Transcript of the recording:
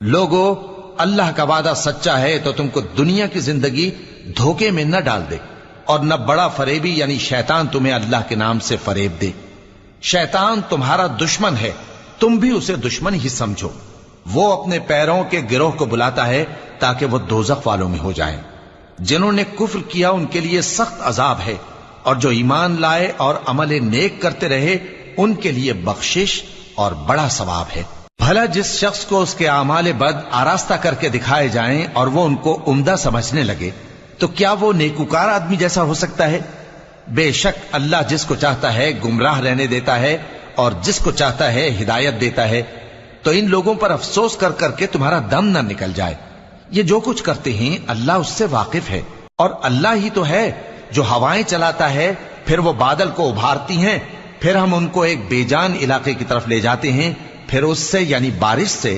لوگو اللہ کا وعدہ سچا ہے تو تم کو دنیا کی زندگی دھوکے میں نہ ڈال دے، اور نہ بڑا فریبی یعنی شیطان تمہیں اللہ کے نام سے فریب دے۔ شیطان تمہارا دشمن ہے، تم بھی اسے دشمن ہی سمجھو۔ وہ اپنے پیروں کے گروہ کو بلاتا ہے تاکہ وہ دوزخ والوں میں ہو جائیں۔ جنہوں نے کفر کیا ان کے لیے سخت عذاب ہے، اور جو ایمان لائے اور عمل نیک کرتے رہے ان کے لیے بخشش اور بڑا ثواب ہے۔ بھلا جس شخص کو اس کے اعمال بد آراستہ کر کے دکھائے جائیں اور وہ ان کو عمدہ سمجھنے لگے تو کیا وہ نیکوکار آدمی جیسا ہو سکتا ہے؟ بے شک اللہ جس کو چاہتا ہے گمراہ رہنے دیتا ہے اور جس کو چاہتا ہے ہدایت دیتا ہے۔ تو ان لوگوں پر افسوس کر کر کے تمہارا دم نہ نکل جائے۔ یہ جو کچھ کرتے ہیں اللہ اس سے واقف ہے، اور اللہ ہی تو ہے جو ہوائیں چلاتا ہے، پھر وہ بادل کو ابھارتی ہیں، پھر ہم ان کو ایک بے جان علاقے کی طرف لے جاتے ہیں، پھر اس سے یعنی بارش سے